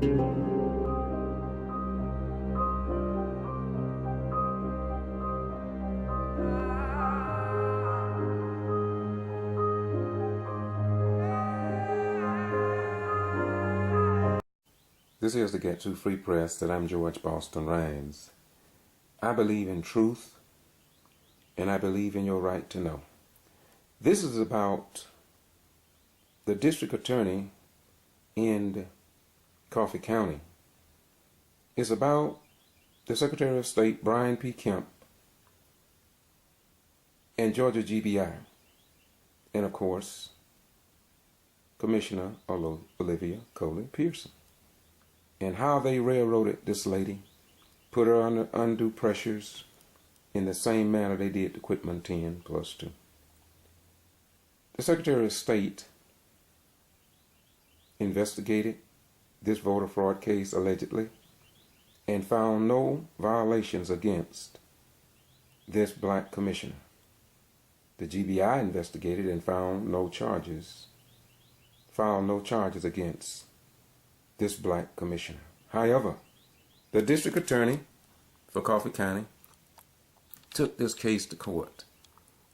This is the Get To Free Press that I'm George Boston Rhymes. I believe in truth, and I believe in your right to know. This is about the district attorney in Coffee County. It's about the Secretary of State, Brian P. Kemp, and Georgia G.B.R. And of course, Commissioner Olivia Coley Pearson. And how they railroaded this lady, put her under undue pressures in the same manner they did the Quitman 10+2. The Secretary of State investigated this voter fraud case allegedly and found no violations against this black commissioner. The GBI investigated and found no charges against this black commissioner. However, the district attorney for Coffee County took this case to court,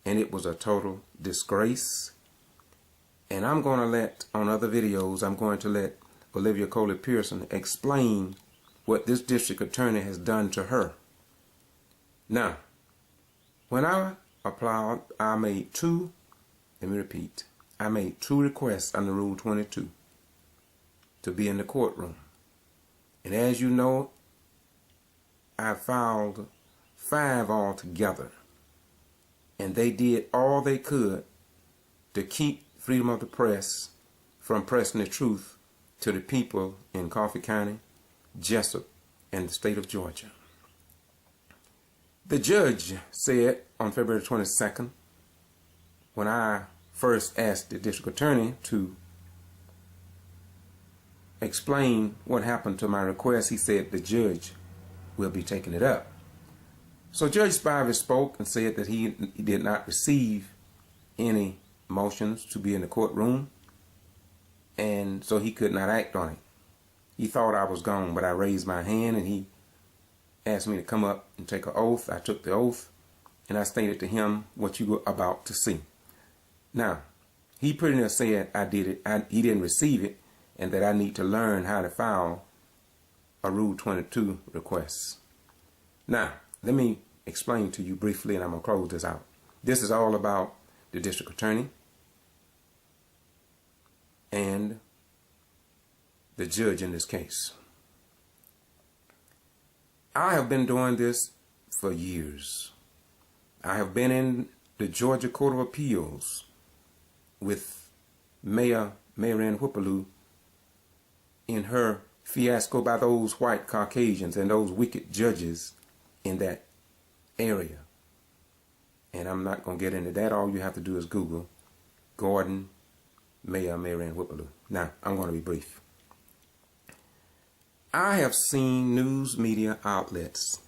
and it was a total disgrace. And I'm going to let, on other videos, I'm going to let Olivia Coley Pearson explain what this district attorney has done to her. Now, when I applied, I made two requests under Rule 22 to be in the courtroom. And as you know, I filed 5 altogether. And they did all they could to keep freedom of the press from pressing the truth to the people in Coffee County, Jessup, and the state of Georgia. The judge said on February 22nd, when I first asked the district attorney to explain what happened to my request, he said the judge will be taking it up. So Judge Spivey spoke and said that he did not receive any motions to be in the courtroom, and so he could not act on it. He thought I was gone, but I raised my hand and he asked me to come up and take an oath. I took the oath and I stated to him what you were about to see. Now, he pretty much said I did it. He didn't receive it, and that I need to learn how to file a Rule 22 request. Now, let me explain to you briefly, and I'm going to close this out. This is all about the district attorney and the judge in this case. I have been doing this for years. I have been in the Georgia Court of Appeals with Mayor Ann Whipperloo in her fiasco by those white Caucasians and those wicked judges in that area. And I'm not going to get into that. All you have to do is Google Gordon, Mayor Ann Whipperloo. Now, I'm going to be brief. I have seen news media outlets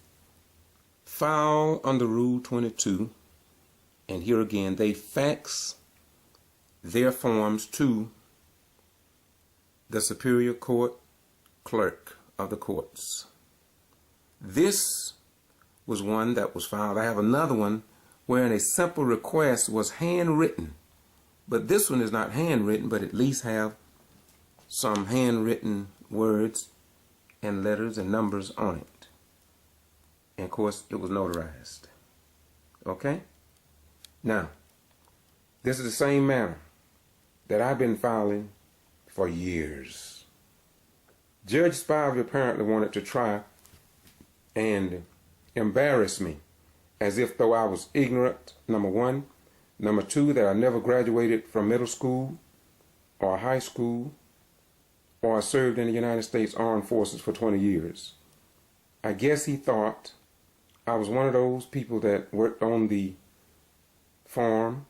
file under Rule 22, and here again, they fax their forms to the Superior Court Clerk of the courts. This was one that was filed. I have another one wherein a simple request was handwritten, but this one is not handwritten, but at least have some handwritten words and letters and numbers on it. And of course, it was notarized. Okay? Now, this is the same manner that I've been filing for years. Judge Spivey apparently wanted to try and embarrass me as if though I was ignorant, number one. Number two, that I never graduated from middle school or high school, or I served in the United States Armed Forces for 20 years. I guess he thought I was one of those people that worked on the farm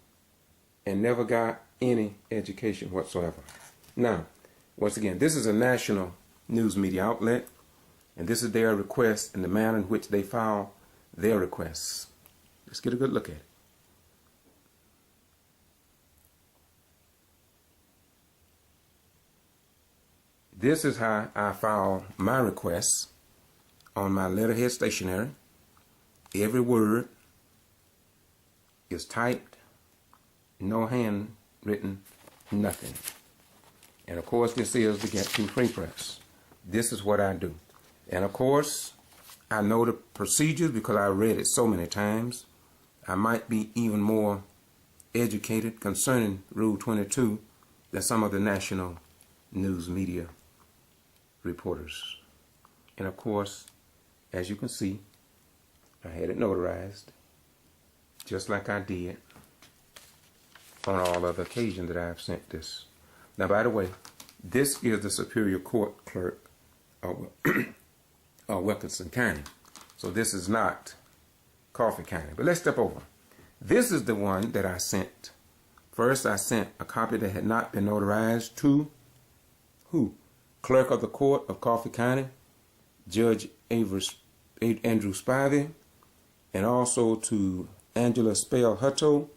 and never got any education whatsoever. Now, once again, this is a national news media outlet, and this is their request and the manner in which they file their requests. Let's get a good look at it. This is how I file my requests on my letterhead stationery. Every word is typed, no handwritten, nothing. And of course, this is the Get To Free Press. This is what I do. And of course, I know the procedures because I read it so many times. I might be even more educated concerning Rule 22 than some of the national news media reporters. And of course, as you can see, I had it notarized just like I did on all other occasions that I've sent this. Now, by the way, this is the Superior Court Clerk of Wilkinson County. So this is not Coffee County. But let's step over. This is the one that I sent. First, I sent a copy that had not been notarized to who? Clerk of the Court of Coffee County, Judge Andrew Spivey, and also to Angela Spell Hutto,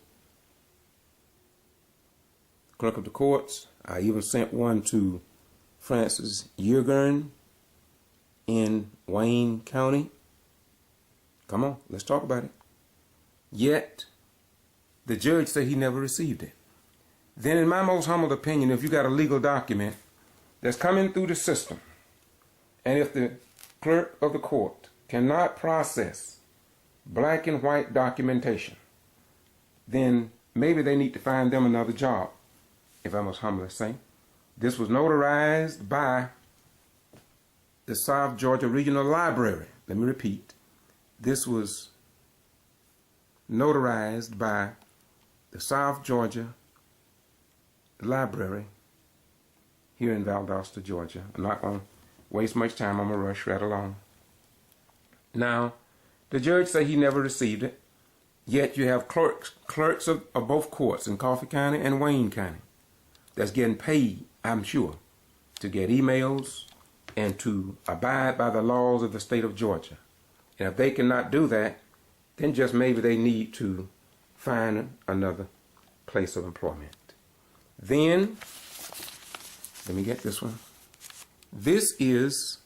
Clerk of the Courts. I even sent one to Francis Yeargern in Wayne County. Come on, let's talk about it. Yet, the judge said he never received it. Then in my most humble opinion, if you got a legal document that's coming through the system, and if the clerk of the court cannot process black and white documentation, then maybe they need to find them another job, if I must humbly say. This was notarized by the South Georgia Regional Library. Let me repeat. This was notarized by the South Georgia Library here in Valdosta, Georgia. I'm not going to waste much time. I'm going to rush right along. Now, the judge said he never received it, yet you have clerks of both courts in Coffee County and Wayne County that's getting paid, I'm sure, to get emails and to abide by the laws of the state of Georgia. And if they cannot do that, then just maybe they need to find another place of employment. Then, let me get this one. This is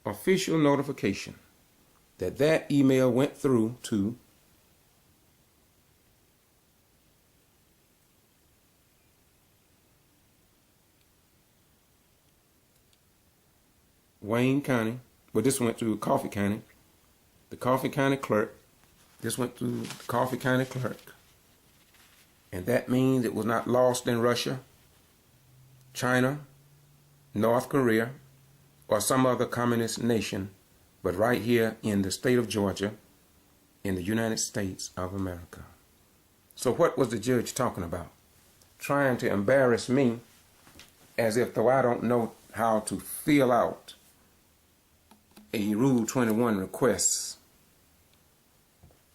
official notification that that email went through to Wayne County. Well, this went to Coffee County, the Coffee County clerk. This went to the Coffee County clerk. And that means it was not lost in Russia, China, North Korea, or some other communist nation, but right here in the state of Georgia, in the United States of America. So what was the judge talking about? Trying to embarrass me as if though I don't know how to fill out a Rule 21 request.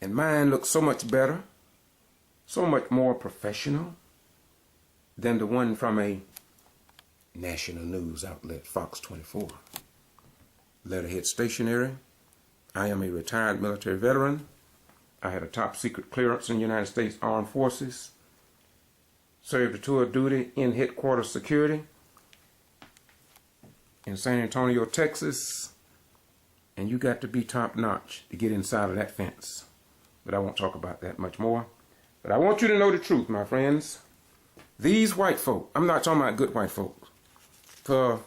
And mine looks so much better, so much more professional than the one from a national news outlet, Fox 24. Letterhead stationery. I am a retired military veteran. I had a top secret clearance in the United States Armed Forces. Served a tour of duty in headquarters security in San Antonio, Texas. And you got to be top notch to get inside of that fence. But I won't talk about that much more. But I want you to know the truth, my friends. These white folk, I'm not talking about good white folks, for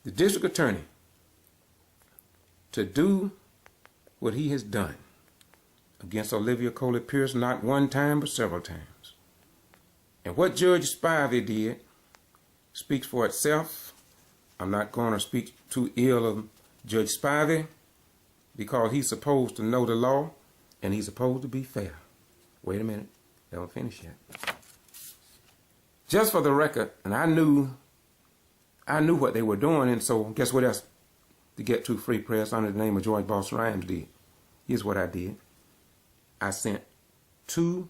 the district attorney to do what he has done against Olivia Coley Pearson, not one time but several times. And what Judge Spivey did speaks for itself. I'm not going to speak too ill of Judge Spivey because he's supposed to know the law and he's supposed to be fair. Wait a minute, they haven't finished yet. Just for the record, and I knew what they were doing, and so guess what else the Get To Free Press under the name of George Boss Rhymes did? Here's what I did. I sent two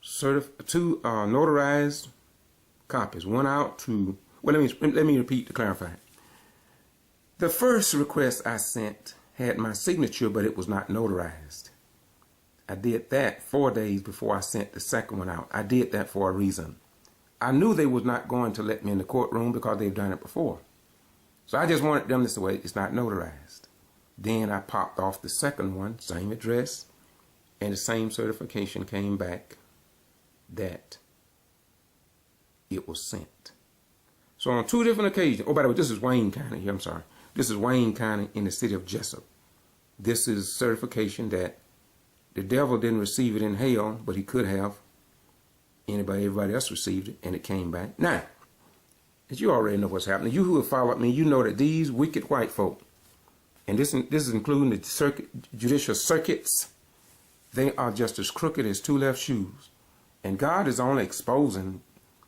notarized copies. One out to, well, let me repeat to clarify. The first request I sent had my signature, but it was not notarized. I did that 4 days before I sent the second one out. I did that for a reason. I knew they was not going to let me in the courtroom because they've done it before. So I just wanted them to say, it's not notarized. Then I popped off the second one, same address, and the same certification came back that it was sent. So on 2 different occasions, oh, by the way, this is Wayne County here, I'm sorry. This is Wayne County in the city of Jessup. This is certification that the devil didn't receive it in hell, but he could have. Everybody else received it, and it came back. Now, as you already know what's happening, you who have followed me, you know that these wicked white folk, and this is including the judicial circuits, they are just as crooked as 2 left shoes. And God is only exposing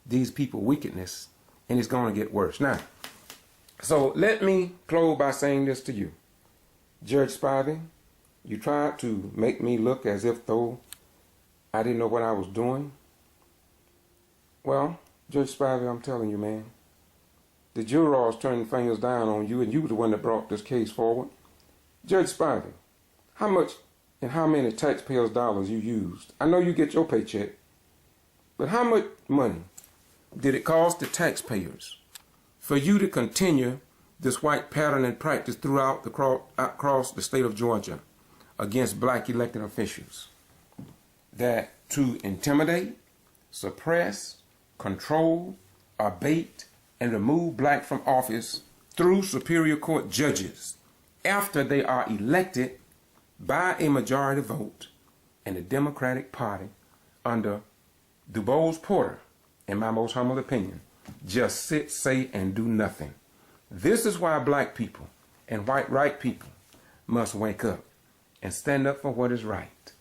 these people's wickedness, and it's going to get worse. Now, so let me close by saying this to you. Judge Spivey, you tried to make me look as if though I didn't know what I was doing. Well, Judge Spivey, I'm telling you, man, the jurors turned fingers down on you, and you were the one that brought this case forward. Judge Spivey, how much and how many taxpayers' dollars you used? I know you get your paycheck, but how much money did it cost the taxpayers for you to continue this white pattern and practice throughout across the state of Georgia against black elected officials? That to intimidate, suppress, control, abate, and remove black from office through Superior Court judges after they are elected by a majority vote in the Democratic Party under DuBose Porter, in my most humble opinion, just sit, say, and do nothing. This is why black people and white right people must wake up and stand up for what is right.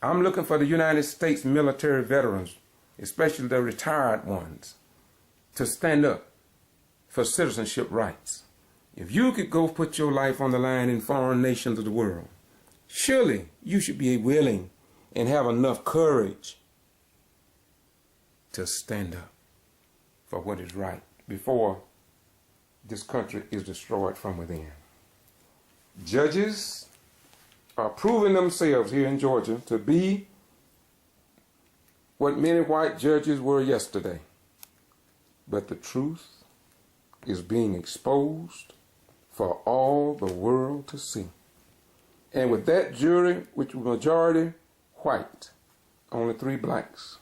I'm looking for the United States military veterans, especially the retired ones, to stand up for citizenship rights. If you could go put your life on the line in foreign nations of the world, surely you should be willing and have enough courage to stand up for what is right before this country is destroyed from within. Judges are proving themselves here in Georgia to be what many white judges were yesterday. But the truth is being exposed for all the world to see. And with that jury, which was majority white, only 3 blacks,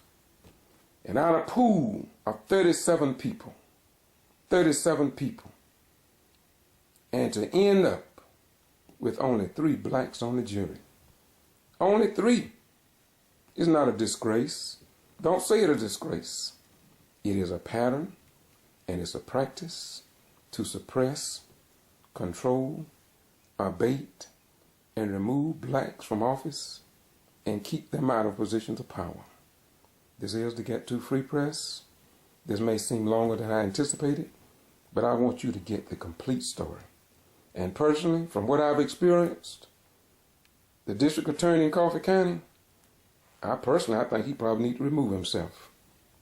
and out of a pool of 37 people, and to end up with only 3 blacks on the jury. Only 3 is not a disgrace. Don't say it a disgrace. It is a pattern, and it's a practice to suppress, control, abate, and remove blacks from office and keep them out of positions of power. This is to get to free press. This may seem longer than I anticipated, but I want you to get the complete story. And personally, from what I've experienced, the district attorney in Coffee County, I think he probably needs to remove himself.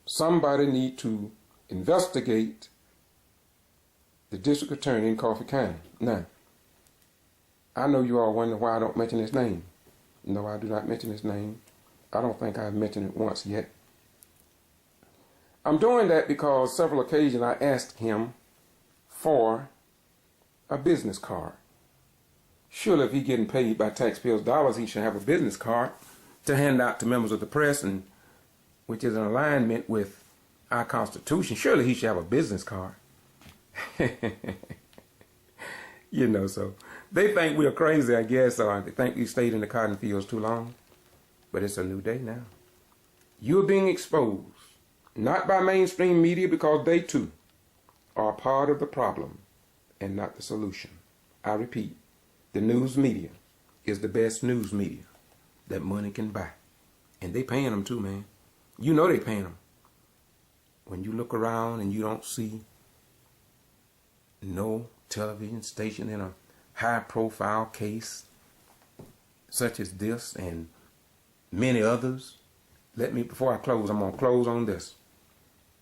Somebody need to investigate the district attorney in Coffee County. Now, I know you all wonder why I don't mention his name. No, I do not mention his name. I don't think I've mentioned it once yet. I'm doing that because several occasions I asked him for a business card. Surely if he's getting paid by taxpayers' dollars, he should have a business card to hand out to members of the press, and which is in alignment with our Constitution. Surely he should have a business card. So they think we're crazy, I guess, or they think we stayed in the cotton fields too long. But it's a new day now. You're being exposed, not by mainstream media, because they too are part of the problem and not the solution. I repeat, the news media is the best news media that money can buy. And they paying them too, man. You know they paying them. When you look around and you don't see no television station in a high-profile case such as this and many others, before I close, I'm going to close on this.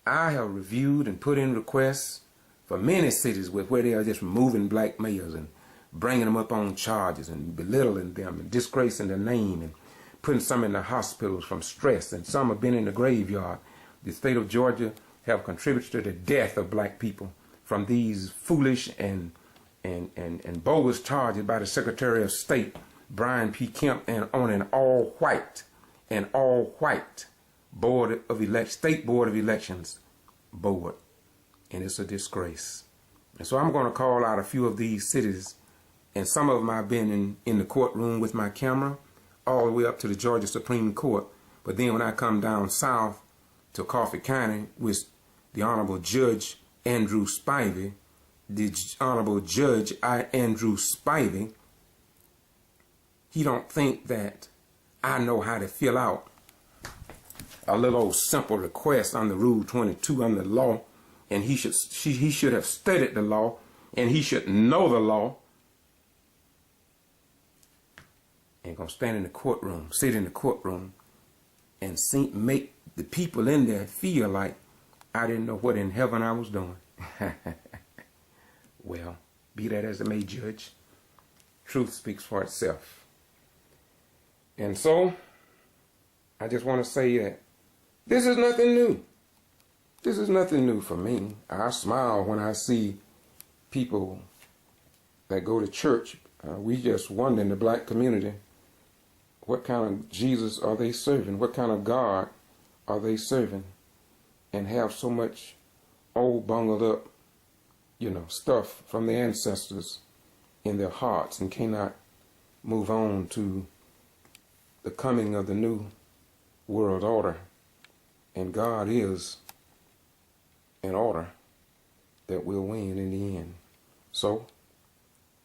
I have reviewed and put in requests for many cities where they are just removing black mayors and bringing them up on charges and belittling them and disgracing their name and putting some in the hospitals from stress, and some have been in the graveyard. The state of Georgia have contributed to the death of black people from these foolish and bogus charges by the Secretary of State, Brian P. Kemp, and on an all-white board of state board of elections board. And it's a disgrace. And so I'm going to call out a few of these cities, and some of them I've been in the courtroom with my camera all the way up to the Georgia Supreme Court. But then when I come down south to Coffee County with the Honorable Judge Andrew Spivey, the Honorable Judge Andrew Spivey, he don't think that I know how to fill out a little old simple request under Rule 22 under the law, and he should have studied the law, and he should know the law. And gonna stand in the courtroom, sit in the courtroom, and make the people in there feel like I didn't know what in heaven I was doing. Well, be that as it may, Judge, truth speaks for itself. And so, I just want to say that this is nothing new. This is nothing new for me. I smile when I see people that go to church. We just wonder in the black community, what kind of Jesus are they serving? What kind of God are they serving? And have so much old bungled up, stuff from the ancestors in their hearts and cannot move on to the coming of the new world order. And God is an order that will win in the end. So,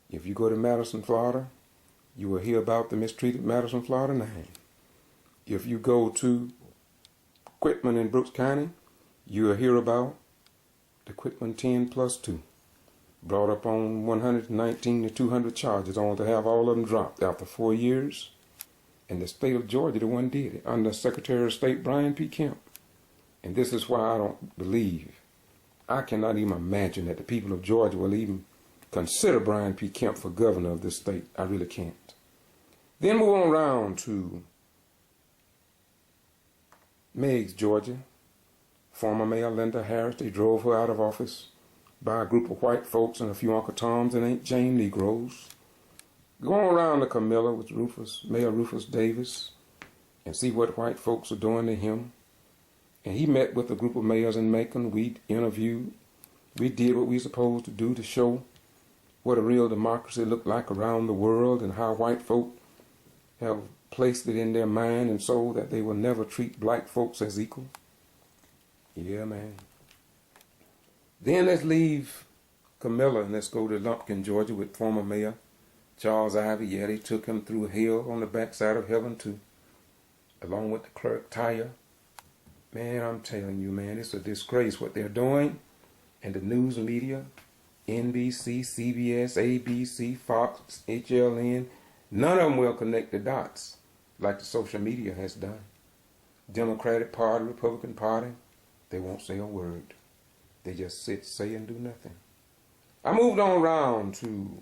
if you go to Madison, Florida, you will hear about the mistreated Madison, Florida 9. If you go to Quitman in Brooks County, you will hear about the Quitman 10+2. Brought up on 119 to 200 charges, only to have all of them dropped after 4 years. And the state of Georgia, the one did it, under Secretary of State Brian P. Kemp. And this is why I don't believe, I cannot even imagine that the people of Georgia will even consider Brian P. Kemp for governor of this state. I really can't. Then move on around to Meigs, Georgia. Former Mayor Linda Harris, they drove her out of office by a group of white folks and a few Uncle Toms and Aunt Jane Negroes. Go around to Camilla with Mayor Rufus Davis, and see what white folks are doing to him. And he met with a group of mayors in Macon. We interviewed. We did what we were supposed to do to show what a real democracy looked like around the world, and how white folk have placed it in their mind and soul that they will never treat black folks as equal. Yeah, man. Then let's leave Camilla and let's go to Lumpkin, Georgia with former Mayor Charles Ivey. Yeah, they took him through hell on the backside of heaven too, along with the clerk Tyre. Man, I'm telling you, man, it's a disgrace what they're doing. And the news media, NBC, CBS, ABC, Fox, HLN, none of them will connect the dots like the social media has done. Democratic Party, Republican Party, they won't say a word. They just sit, say, and do nothing. I moved on around to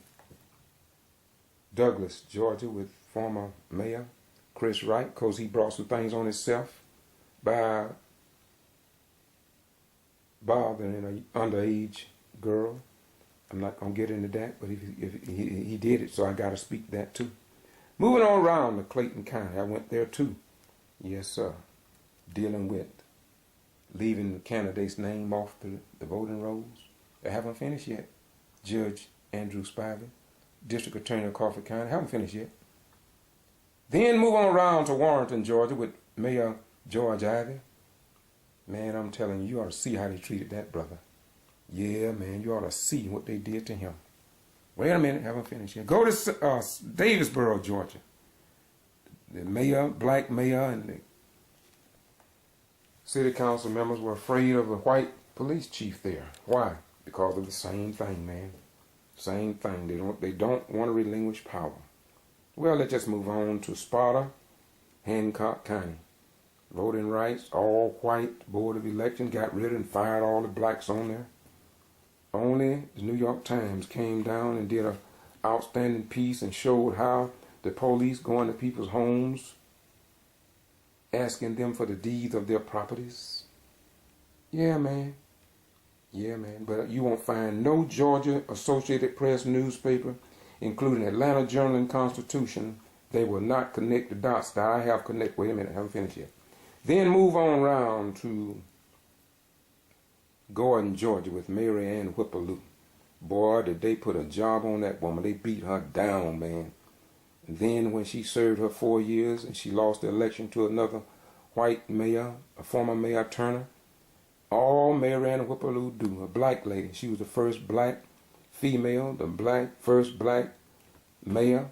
Douglas, Georgia with former Mayor Chris Wright, because he brought some things on himself by bothering an underage girl. I'm not going to get into that, but if he did it, so I got to speak to that too. Moving on around to Clayton County, I went there too. Yes, sir. Dealing with leaving the candidate's name off the voting rolls. They haven't finished yet. Judge Andrew Spivey, District Attorney of Coffee County, haven't finished yet. Then move on around to Warrenton, Georgia with Mayor George Ivey. Man, I'm telling you, you ought to see how they treated that brother. Yeah, man, you ought to see what they did to him. Wait a minute, haven't finished yet. Go to Davisboro, Georgia. The mayor, black mayor, and the city council members were afraid of a white police chief there. Why? Because of the same thing, man. Same thing. They don't want to relinquish power. Well, let's just move on to Sparta, Hancock County. Voting rights, all white board of election, got rid of and fired all the blacks on there. Only the New York Times came down and did an outstanding piece and showed how the police go into people's homes, asking them for the deeds of their properties. Yeah, man. Yeah, man. But you won't find no Georgia Associated Press newspaper, including Atlanta Journal and Constitution. They will not connect the dots that I have connected. Wait a minute, I haven't finished yet. Then move on round to Gordon, Georgia with Mary Ann Whipperloo. Boy, did they put a job on that woman. They beat her down, man. And then when she served her 4 years and she lost the election to another white mayor, a former Mayor Turner, all Mary Ann Whipperloo do, a black lady. She was the first black female, first black mayor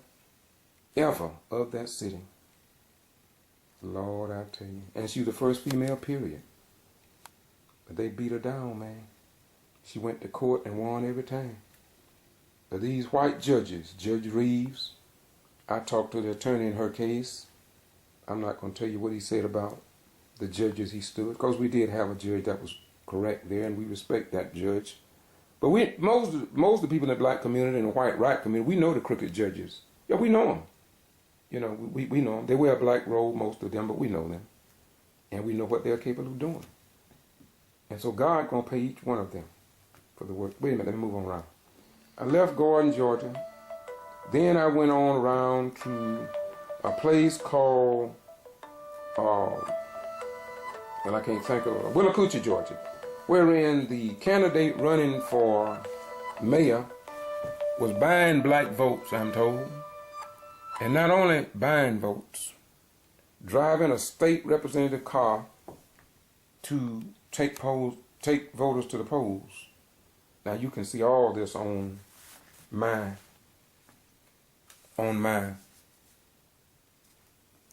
ever of that city. Lord, I tell you. And she was the first female, period. But they beat her down, man. She went to court and won every time. But these white judges, Judge Reeves, I talked to the attorney in her case. I'm not going to tell you what he said about the judges he stood, because we did have a judge that was correct there, and we respect that judge. But most of the people in the black community and the white right community, we know the crooked judges. Yeah, we know them. You know, we know them. They wear a black robe, most of them, but we know them. And we know what they're capable of doing. And so God going to pay each one of them for the work. Wait a minute, let me move on around. I left Gordon, Georgia. Then I went on around to a place called, and I can't think of it, Willacoochee, Georgia, wherein the candidate running for mayor was buying black votes, I'm told. And not only buying votes, driving a state representative car to take voters to the polls. Now you can see all this on my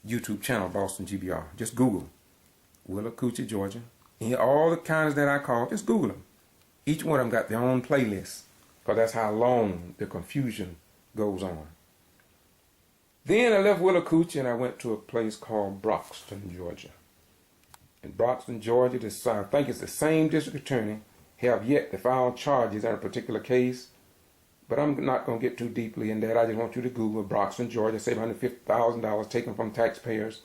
YouTube channel, Boston G.B.R. Just Google Willacoochee, Georgia. And all the counties that I call, just Google them. Each one of them got their own playlist, because that's how long the confusion goes on. Then I left Willacoochee and I went to a place called Broxton, Georgia. In Broxton, Georgia, I think it's the same district attorney, have yet to file charges in a particular case. But I'm not going to get too deeply in that. I just want you to Google Broxton, Georgia, $750,000 taken from taxpayers,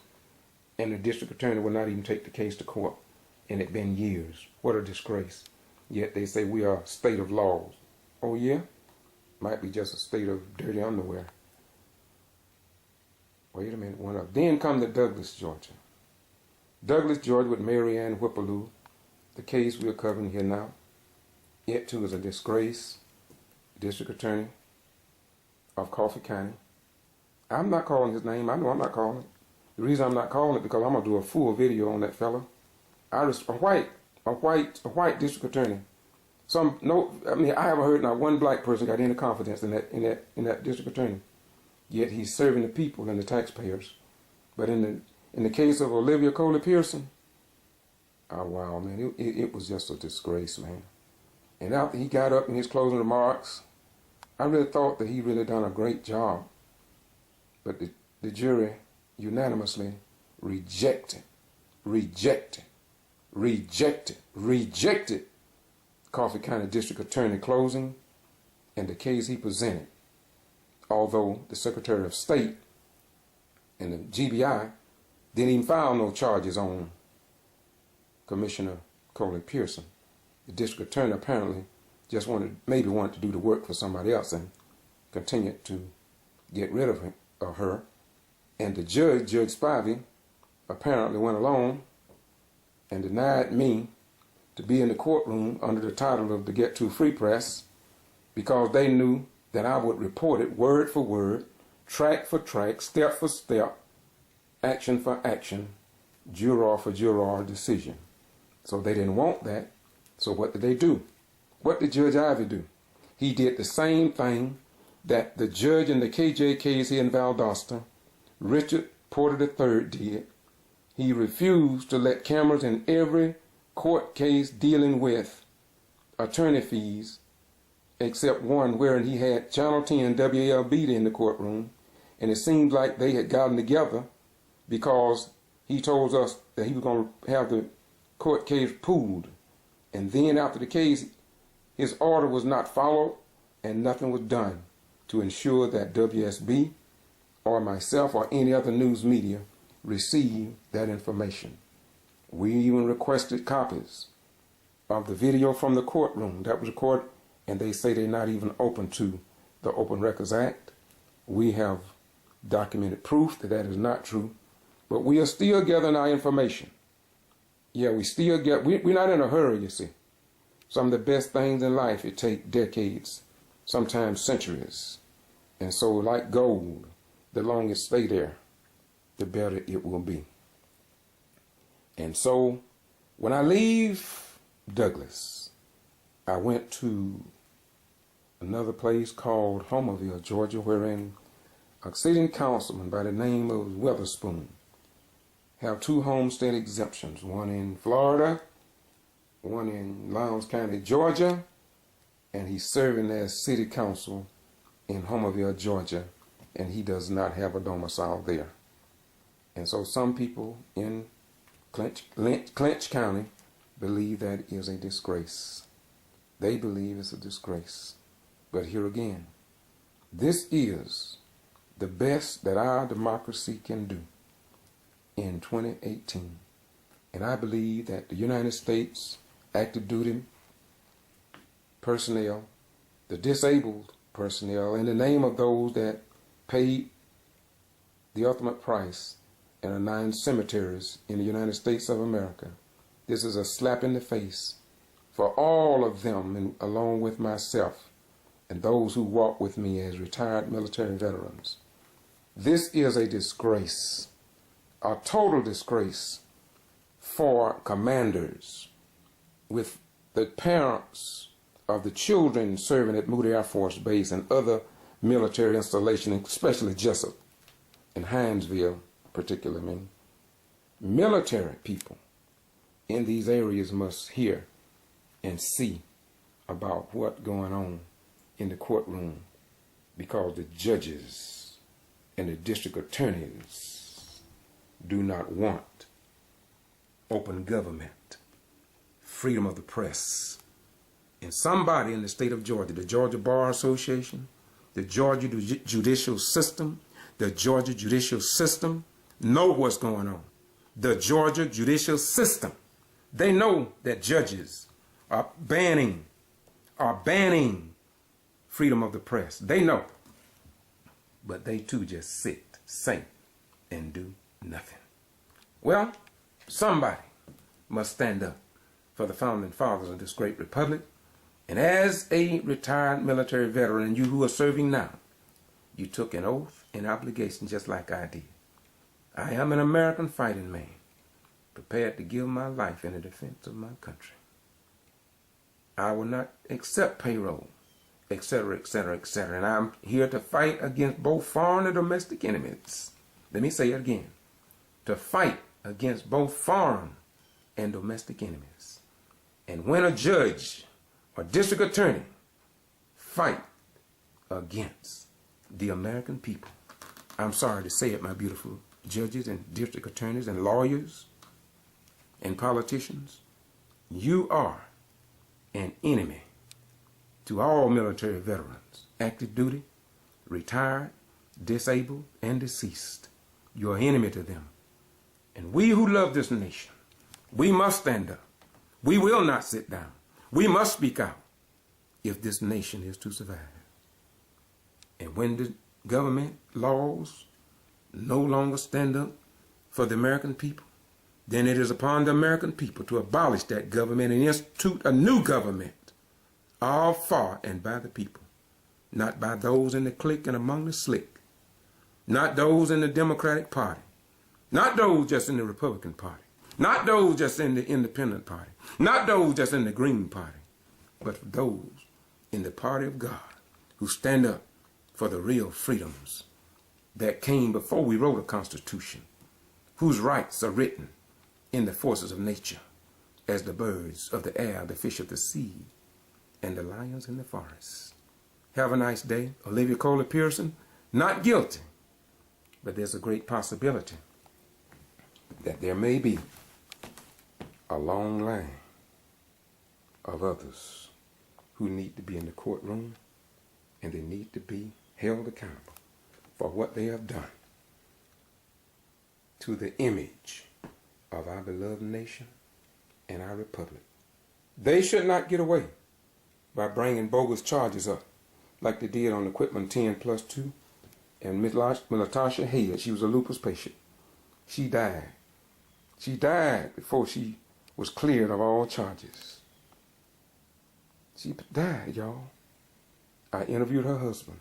and the district attorney will not even take the case to court. And it's been years. What a disgrace. Yet they say we are a state of laws. Oh yeah? Might be just a state of dirty underwear. Wait a minute, Then come to Douglas, Georgia. Douglas, Georgia with Mary Ann Whipperloo. The case we're covering here now. It too is a disgrace. District Attorney of Coffee County. I'm not calling his name. I know I'm not calling it. The reason I'm not calling it because I'm gonna do a full video on that fella. A white district attorney. I haven't heard not one black person got any confidence in that district attorney. Yet he's serving the people and the taxpayers. But in the case of Olivia Coley Pearson, oh wow, man, it was just a disgrace, man. And after he got up in his closing remarks, I really thought that he really done a great job. But the jury unanimously rejected Coffee County District Attorney closing and the case he presented. Although the Secretary of State and the G.B.R. didn't even file no charges on Commissioner Coley Pearson. The district attorney apparently just wanted to do the work for somebody else and continued to get rid of him or her. And the judge, Judge Spivey, apparently went along and denied me to be in the courtroom under the title of the Get To Free Press because they knew that I would report it word for word, track for track, step for step, action for action, juror for juror decision. So they didn't want that. So what did they do? What did Judge Ivey do? He did the same thing that the judge in the KJ case here in Valdosta, Richard Porter III, did. He refused to let cameras in every court case dealing with attorney fees, except one wherein he had Channel 10 WLB in the courtroom, and it seemed like they had gotten together because he told us that he was going to have the court case pooled. And then after the case, his order was not followed and nothing was done to ensure that WSB or myself or any other news media received that information. We even requested copies of the video from the courtroom that was recorded, and they say they're not even open to the Open Records Act. We have documented proof that that is not true, but we are still gathering our information. Yeah, we're not in a hurry, you see. Some of the best things in life, it takes decades, sometimes centuries. And so like gold, the longer it stay there, the better it will be. And so when I leave Douglas, I went to another place called Homerville, Georgia, wherein a sitting councilman by the name of Weatherspoon have 2 homestead exemptions, one in Florida, one in Lowndes County, Georgia, and he's serving as city council in Homerville, Georgia, and he does not have a domicile there. And so some people in Clinch County believe that is a disgrace. They believe it's a disgrace. But here again, this is the best that our democracy can do in 2018. And I believe that the United States active duty personnel, the disabled personnel, in the name of those that paid the ultimate price in the 9 cemeteries in the United States of America, this is a slap in the face for all of them, and along with myself and those who walk with me as retired military veterans. This is a disgrace, a total disgrace for commanders with the parents of the children serving at Moody Air Force Base and other military installations, especially Jessup and Hinesville particularly. Military people in these areas must hear and see about what's going on in the courtroom, because the judges and the district attorneys do not want open government, freedom of the press. And somebody in the state of Georgia, the Georgia Bar Association, the Georgia judicial system, know what's going on. The Georgia judicial system, they know that judges are banning freedom of the press. They know. But they too just sit, say, and do nothing. Well, somebody must stand up for the founding fathers of this great republic. And as a retired military veteran, and you who are serving now, you took an oath and obligation just like I did. I am an American fighting man, prepared to give my life in the defense of my country. I will not accept payroll, etc., etc., etc. And I'm here to fight against both foreign and domestic enemies. Let me say it again. To fight against both foreign and domestic enemies. And when a judge or district attorney fight against the American people, I'm sorry to say it, my beautiful judges and district attorneys and lawyers and politicians, you are an enemy to all military veterans, active duty, retired, disabled, and deceased. You're an enemy to them. And we who love this nation, we must stand up. We will not sit down. We must speak out if this nation is to survive. And when the government laws no longer stand up for the American people, then it is upon the American people to abolish that government and institute a new government, all for and by the people, not by those in the clique and among the slick, not those in the Democratic Party, not those just in the Republican Party, not those just in the Independent Party, not those just in the Green Party, but those in the Party of God who stand up for the real freedoms that came before we wrote a Constitution, whose rights are written in the forces of nature, as the birds of the air, the fish of the sea, and the lions in the forest. Have a nice day. Olivia Coley Pearson, not guilty, but there's a great possibility that there may be a long line of others who need to be in the courtroom, and they need to be held accountable for what they have done to the image of our beloved nation and our republic. They should not get away by bringing bogus charges up, like they did on equipment 10+2. And Miss Latasha Hayes, she was a lupus patient. She died. She died before she was cleared of all charges. She died, y'all. I interviewed her husband,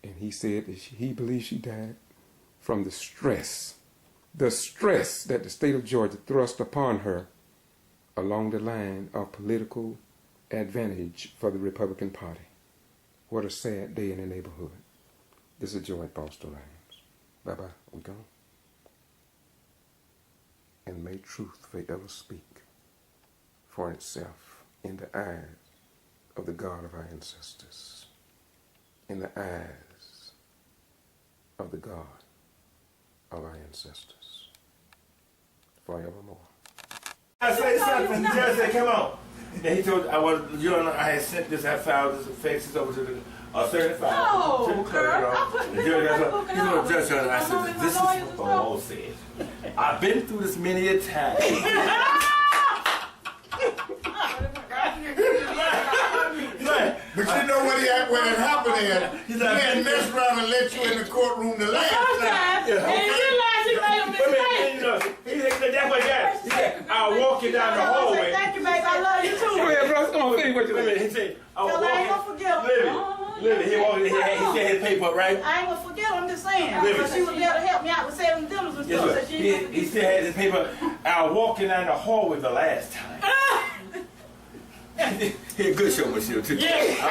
and he said that he believes she died from the stress that the state of Georgia thrust upon her along the line of political advantage for the Republican Party. What a sad day in the neighborhood. This is Joe at Boston Lines. Bye-bye. We gone. And may truth forever speak for itself in the eyes of the God of our ancestors, in the eyes of the God of our ancestors, forevermore. I say something, the judge said, come on. And he told, I had sent this, I filed this, faxes over to the certified. No, to the girl, I put the judge, the judge, I said, this is what the law says. I've been through this many a time. But you know what it happened is, he had messed around and let you in the courtroom the last time. And you realize he made a mistake. He said, that's what he got. He said, I'll walk you down the hallway. Thank you, baby. I love you too. Go ahead, bro. Come on, finish what you He said, I was I ain't gonna forget walking. Livy, he said his paper, right? I ain't gonna forget. I'm just saying. Because she was there to help me out with saving dinners and stuff. So He still had his paper. I was walking down the hallway the last time. He a good showmanship too. Yeah.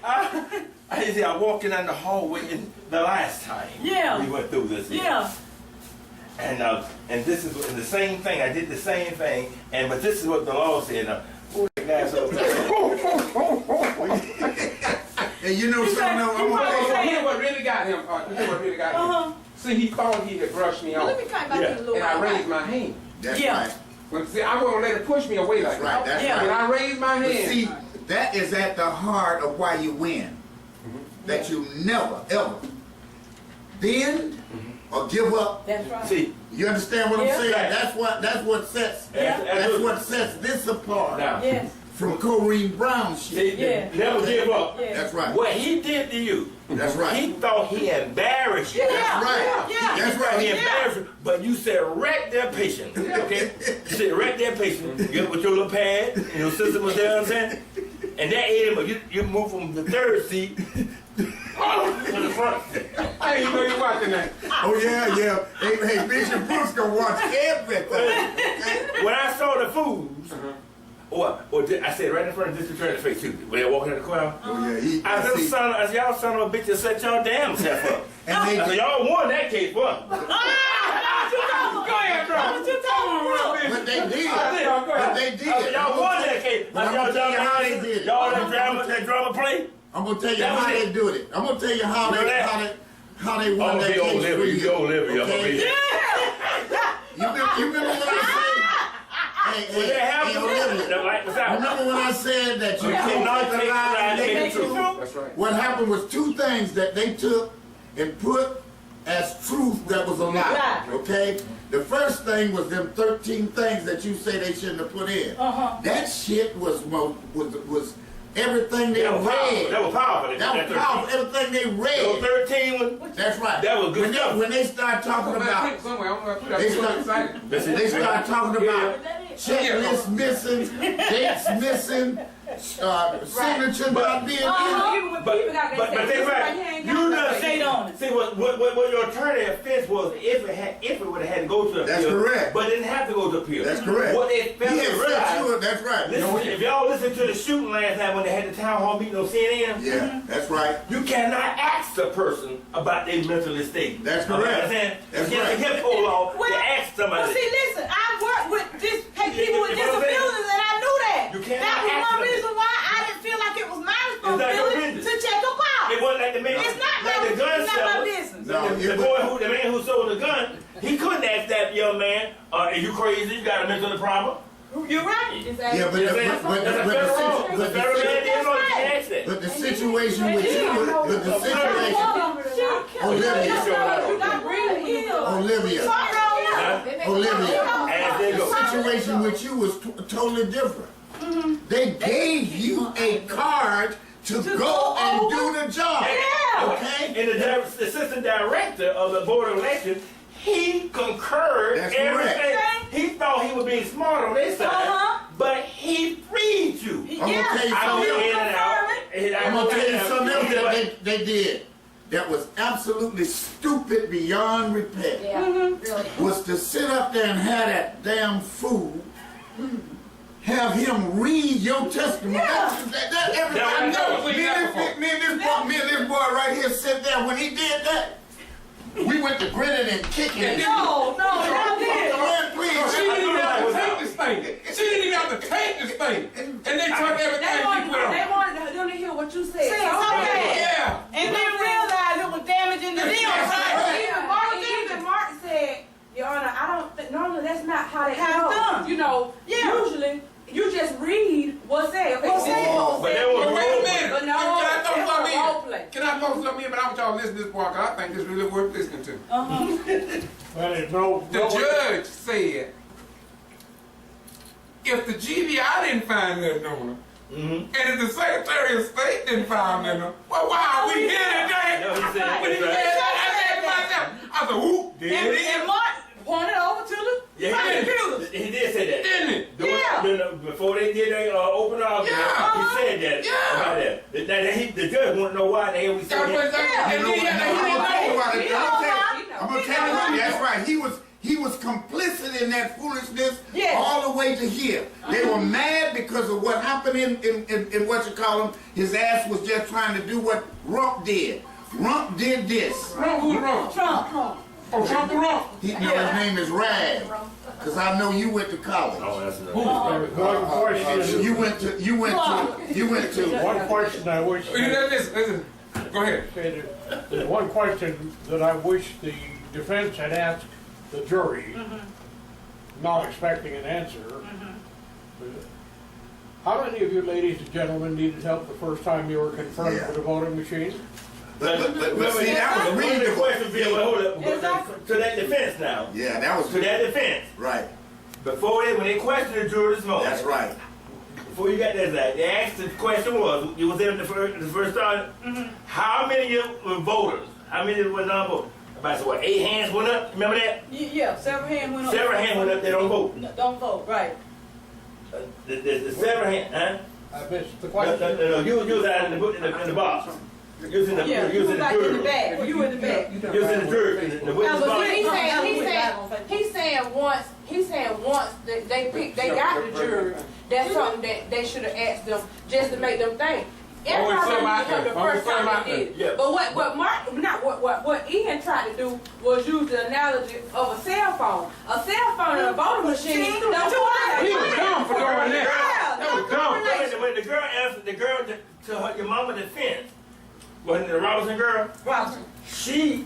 I said I walking down the hallway the last time. Yeah. We went through this. Yeah. And this is the same thing. I did the same thing, but this is what the law said. And you know something, I'm So here's what really got him. Here's what really got him. See, he thought he had brushed me off, Let me cut back a little and I raised my hand. That's Yeah. right. But see, I won't let it push me away like Right, that. that's Yeah. When right. I raise my But hand, see, that is at the heart of why you win. That you never, ever bend or give up. That's right. See, You understand what Yeah. I'm saying? Right. That's what sets that's what sets this apart now, Yes. from Corrine Brown's shit. see, Yeah. never give up. Yeah. That's right. What he did to you, That's right. he thought he embarrassed you. That's right. Yeah. That's He right. embarrassed you, but you said right there patient. Okay? You said right there patient. You get with your little pad, and your sister was there, you know what I'm saying? And that ate him, you move from the third seat to the front. hey, you know you watching that. Oh yeah. Hey, Bishop Brooks gonna watch everything. When I saw the foods, I said right in front of this attorney's face too. When they walking in the crowd, Oh yeah. I said, See, y'all son of a bitch, set y'all damn self up. and I said, y'all won that case, boy. Go ahead, bro. What you talking about? but they did. Go But ahead. they I said, did. y'all won that case. But I'm gonna tell you how they did it. Y'all that drama play. I'm gonna tell you That was how it. they do it. I'm gonna tell you how You know that? they won that case for Olivia. Okay? You remember when I said? When that happened, Olivia. the light was out. Remember when I said that you Cannot can't take take a a lie lie and and make make it it true? true. That's right. What happened was two things that they took and put as truth that was a lie. Right. Okay? The first thing was them 13 things that you say they shouldn't have put in. That shit was everything they That was powerful. read. That was powerful. That was powerful. Everything they Those read. 13 one. That's right. That was good stuff. When they start talking about, somewhere. I'm gonna put they that start, excited. they start talking about checklists missing, dates missing, signature not being in. But think about it. You done see what your attorney offense was if it would have had to go to the That's appeal. correct. But it didn't have to go to appeal. That's correct. What they failed He to had set you realize. up. That's right. Listen, if y'all listen to the shooting last night when they had the town hall meeting on CNN, Yeah, that's right. you cannot ask the person about their mental state. That's correct. You That's can't right. hip hold on to ask somebody. Well, see, listen, I work with people with You know what I'm saying? disabilities, and I knew that. You cannot That was ask one them. reason why I didn't feel like it was my not your responsibility business. to check a car. It wasn't like the man. It's not like the gun it's not my seller. business. No, The man who sold the gun, he couldn't ask that young man, are you crazy? You got a mental problem? You're right. Yeah, but You know what I'm saying? That's a federal law. It's a federal man, they know you can ask that. but the situation with you, but the situation, Olivia. You got real heels. Olivia, Huh? Olivia. As There you go. The situation with you was totally different. They gave you a card to go and do the job. Yeah. Okay? And the assistant director of the board of elections, he concurred That's everything. correct. He thought he was being smart on their side, but he freed you. I'm gonna tell you I something go else. in and out. I'm gonna tell you something else that they did that was absolutely stupid beyond repair. Really. Was to sit up there and have that damn fool have him read your testimony. That everybody knows. Me and this boy right here sit there. When he did that, we went to grinning and kicking. No, not this. Man, please. She didn't even have to take this thing. She didn't even have to take this thing. And they took everything she put on. They wanted them to hear what you said. Yeah. And then realized it was damaging the deal. Even Martin said, Your Honor, I don't think, normally that's not how they How it's go. done. You know, usually you just read what's said. What's said. But that was But wait a minute. But no, Can I throw it was a role something play. in? Can I throw something in? But I want y'all to listen to this part, 'cause I think this is really worth listening to. Well, there's no. The judge said, if the G.B.R. didn't find nothing on her, and if the Secretary of State didn't find nothing on her, well, why are we here today? No, he said When he that's said right. that, I said to myself, I said, whoop, there it And is. Mark pointed over to the Yeah, prosecutors. he did say that. Didn't it? Before they did their open argument, he said that about that. The judge wanted to know why the hell we said That's what that. exactly. You know And what? then I'm gonna tell you about it. I'm gonna tell you what. He That's right. He was complicit in that foolishness Yes. all the way to here. They were mad because of what happened in what you call him. His ass was just trying to do what Rump did. Rump did this. Wrong, who's wrong? Trump. Oh, Trump the wrong. His name is Rag. Cause I know you went to college. Oh, that's One question. You went to. One question I wish. Listen. Go ahead. There's one question that I wish the defense had asked the jury, not expecting an answer. How many of you ladies and gentlemen needed help the first time you were confronted with a voting machine? But see, that was the reasonable. question being, well, hold up, Exactly. to that defense now. Yeah, that was To that defense. right. Before when they questioned the jury this morning. That's right. Before you got that, they asked the question you was there in the first start. How many of you were voters? How many were non-voters? About so what? 8 hands went up. Remember that? Yeah, several hands went up. Several hands went up. They don't vote. No, don't vote, right. The several hands, huh? I missed the No, question. you was out in the box. You was in the Yeah, you you was was in the like in the jury. back. You in the back. You was in the jury. The witness but box. He's saying once they got the jury, that's something that they should have asked them just to make them think. Everybody heard the first time they did it. Yeah. But what Ian tried to do was use the analogy of a cell phone. A cell phone and a voting machine don't work. He was dumb for doing that. That was dumb. When the girl answered the girl to her your mama defense, wasn't the Robinson girl? Robinson. She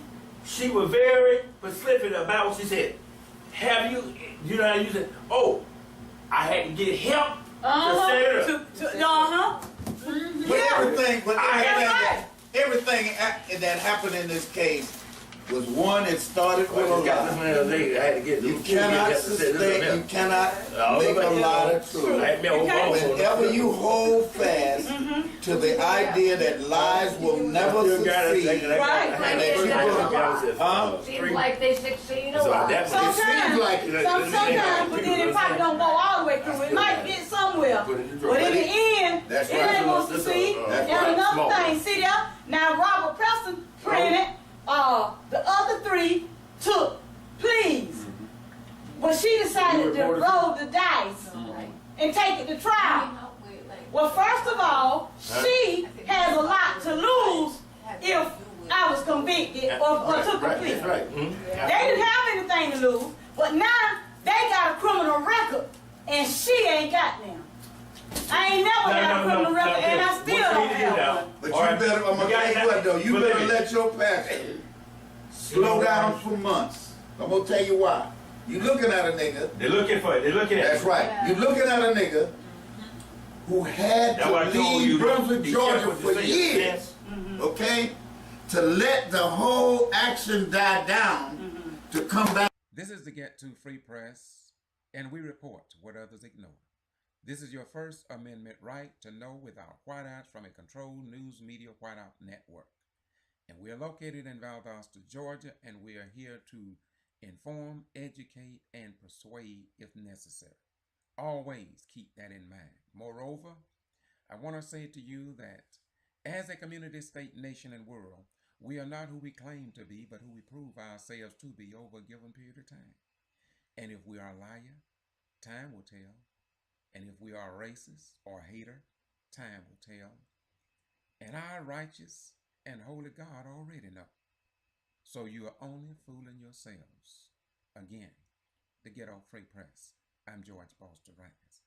was very specific about what she said. Have you know how to use it? Oh, I had to get help to set it up. Everything that happened in this case was one. It started with a lie. You cannot sustain. You cannot make a lie true. Whenever you hold fast to the idea that lies will never succeed, and that you Seems like they succeed a So lot. that's seems like it. Sometimes, but then it probably don't go all the way through. It might get somewhere. But in the end, That's it right. ain't gonna succeed. That's And right. another thing, see there? Now Robert Pearson printed, the other 3 took pleas. But she decided to roll the dice and take it to trial. Well, first of all, she has a lot to lose if I was convicted or took a plea. That's right. They didn't have anything to lose, but now they got a criminal record, and she ain't got them. I ain't never got a criminal record, and I still don't have one. But you better, I'm gonna tell you what though, you better let your passion slow down for months. I'm gonna tell you why. You looking at a nigga. They're looking for it. They're looking at it. That's right. You looking at a nigga who had That's why I to told leave you, Brunswick, be Georgia careful for to say your years. defense. Okay? To let the whole action die down to come back. This is the Get To Free Press and we report what others ignore. This is your First Amendment right to know without whiteouts from a controlled news media whiteout network. And we are located in Valdosta, Georgia, and we are here to inform, educate, and persuade if necessary. Always keep that in mind. Moreover, I want to say to you that as a community, state, nation, and world, we are not who we claim to be, but who we prove ourselves to be over a given period of time. And if we are a liar, time will tell. And if we are racist or hater, time will tell. And our righteous and holy God already know. So you are only fooling yourselves. Again, the Ghetto Free Press. I'm George Foster Rise.